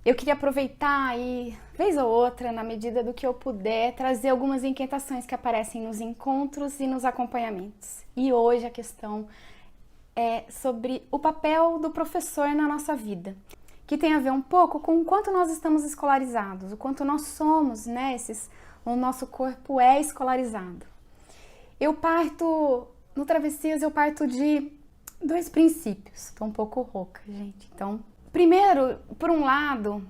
Eu queria aproveitar e, vez ou outra, na medida do que eu puder, trazer algumas inquietações que aparecem nos encontros e nos acompanhamentos. E hoje a questão é sobre o papel do professor na nossa vida, que tem a ver um pouco com o quanto nós estamos escolarizados, o quanto nós somos, né, o nosso corpo é escolarizado. No Travessias eu parto de dois princípios. Tô um pouco rouca, gente. Então, primeiro, por um lado,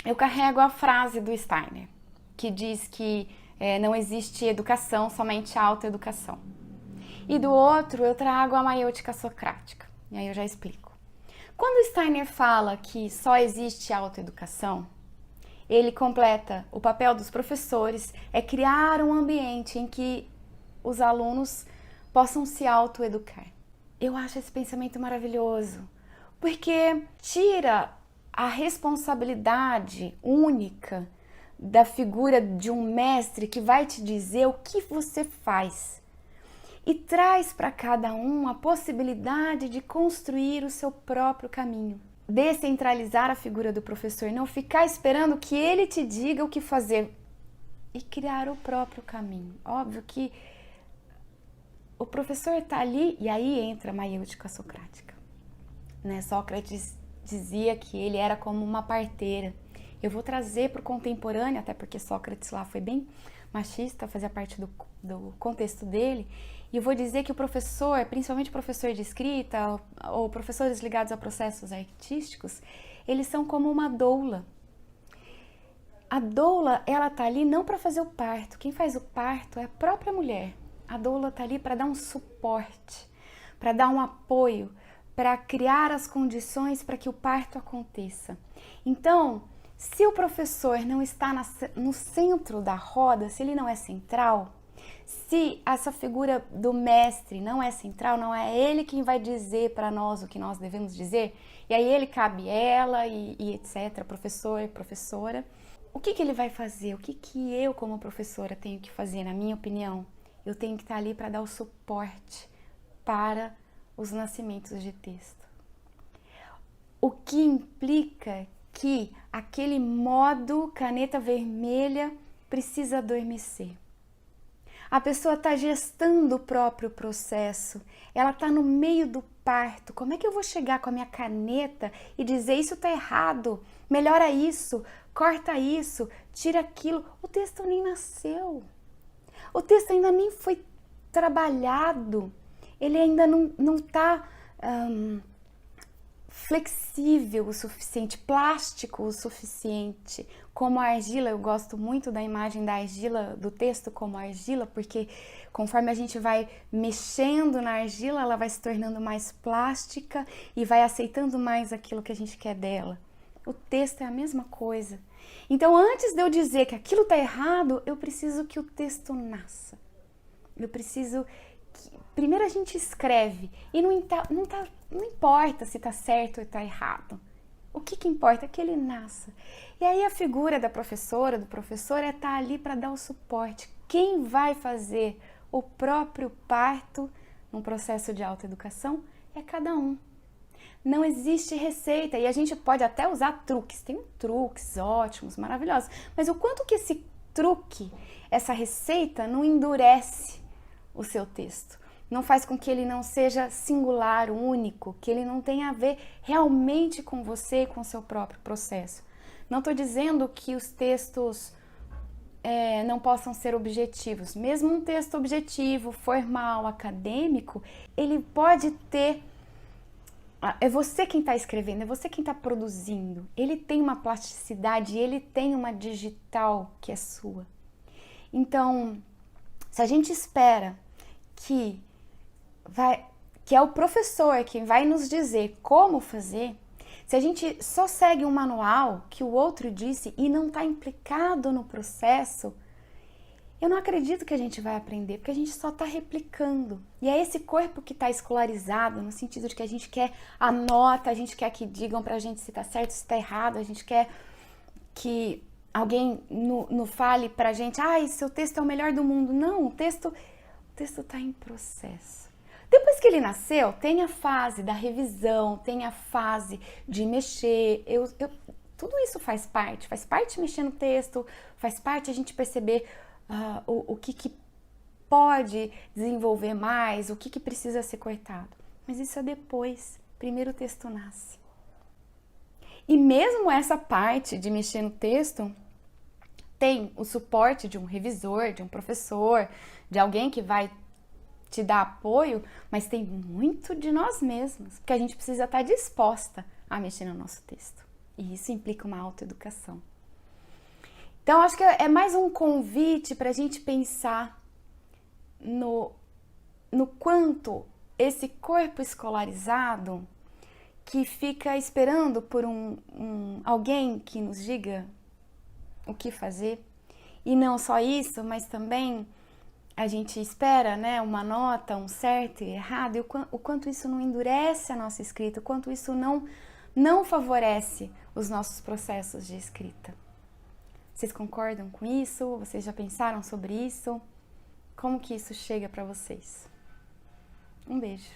eu carrego a frase do Steiner, que diz que não existe educação, somente autoeducação. E do outro, eu trago a maiêutica socrática. E aí eu já explico. Quando Steiner fala que só existe autoeducação, ele completa: o papel dos professores é criar um ambiente em que os alunos possam se autoeducar. Eu acho esse pensamento maravilhoso, porque tira a responsabilidade única da figura de um mestre que vai te dizer o que você faz e traz para cada um a possibilidade de construir o seu próprio caminho. Descentralizar a figura do professor, não ficar esperando que ele te diga o que fazer e criar o próprio caminho. Óbvio que o professor está ali, e aí entra a maiêutica socrática. Né? Sócrates dizia que ele era como uma parteira. Eu vou trazer para o contemporâneo, até porque Sócrates lá foi bem machista, fazia parte do contexto dele, e eu vou dizer que o professor, principalmente professor de escrita ou professores ligados a processos artísticos, eles são como uma doula. A doula, ela tá ali não para fazer o parto. Quem faz o parto é a própria mulher. A doula tá ali para dar um suporte, para dar um apoio, para criar as condições para que o parto aconteça. Então, se o professor não está no centro da roda, se ele não é central, se essa figura do mestre não é central, não é ele quem vai dizer para nós o que nós devemos dizer, e aí ele cabe ela e etc, professor, professora, o que ele vai fazer? O que eu como professora tenho que fazer, na minha opinião? Eu tenho que estar ali para dar o suporte para os nascimentos de texto. O que implica que aquele modo caneta vermelha precisa adormecer. A pessoa está gestando o próprio processo, ela está no meio do parto. Como é que eu vou chegar com a minha caneta e dizer isso está errado, melhora isso, corta isso, tira aquilo? O texto nem nasceu. O texto ainda nem foi trabalhado, ele ainda não está flexível o suficiente, plástico o suficiente. Como a argila, eu gosto muito da imagem da argila, do texto como argila, porque conforme a gente vai mexendo na argila, ela vai se tornando mais plástica e vai aceitando mais aquilo que a gente quer dela. O texto é a mesma coisa. Então, antes de eu dizer que aquilo está errado, eu preciso que o texto nasça. Eu preciso que... Primeiro a gente escreve e não importa se está certo ou está errado. O que importa é que ele nasça. E aí a figura da professora, do professor, é estar ali para dar o suporte. Quem vai fazer o próprio parto num processo de autoeducação é cada um. Não existe receita, e a gente pode até usar truques, tem truques ótimos, maravilhosos, mas o quanto que esse truque, essa receita não endurece o seu texto, não faz com que ele não seja singular, único, que ele não tenha a ver realmente com você e com o seu próprio processo. Não estou dizendo que os textos não possam ser objetivos, mesmo um texto objetivo, formal, acadêmico, ele pode ter... É você quem está escrevendo, é você quem está produzindo. Ele tem uma plasticidade, ele tem uma digital que é sua. Então, se a gente espera que é o professor quem vai nos dizer como fazer, se a gente só segue um manual que o outro disse e não está implicado no processo, eu não acredito que a gente vai aprender, porque a gente só está replicando. E é esse corpo que está escolarizado, no sentido de que a gente quer a nota, a gente quer que digam pra gente se está certo, se está errado, a gente quer que alguém no fale pra gente, seu texto é o melhor do mundo. Não, o texto está em processo. Depois que ele nasceu, tem a fase da revisão, tem a fase de mexer. Tudo isso faz parte mexer no texto, faz parte a gente perceber o que pode desenvolver mais, o que precisa ser cortado. Mas isso é depois, primeiro o texto nasce. E mesmo essa parte de mexer no texto tem o suporte de um revisor, de um professor, de alguém que vai te dar apoio, mas tem muito de nós mesmos, porque a gente precisa estar disposta a mexer no nosso texto. E isso implica uma autoeducação. Então, acho que é mais um convite para a gente pensar no quanto esse corpo escolarizado que fica esperando por alguém que nos diga o que fazer, e não só isso, mas também a gente espera, né, uma nota, um certo e errado, e o quanto isso não endurece a nossa escrita, o quanto isso não favorece os nossos processos de escrita. Vocês concordam com isso? Vocês já pensaram sobre isso? Como que isso chega para vocês? Um beijo.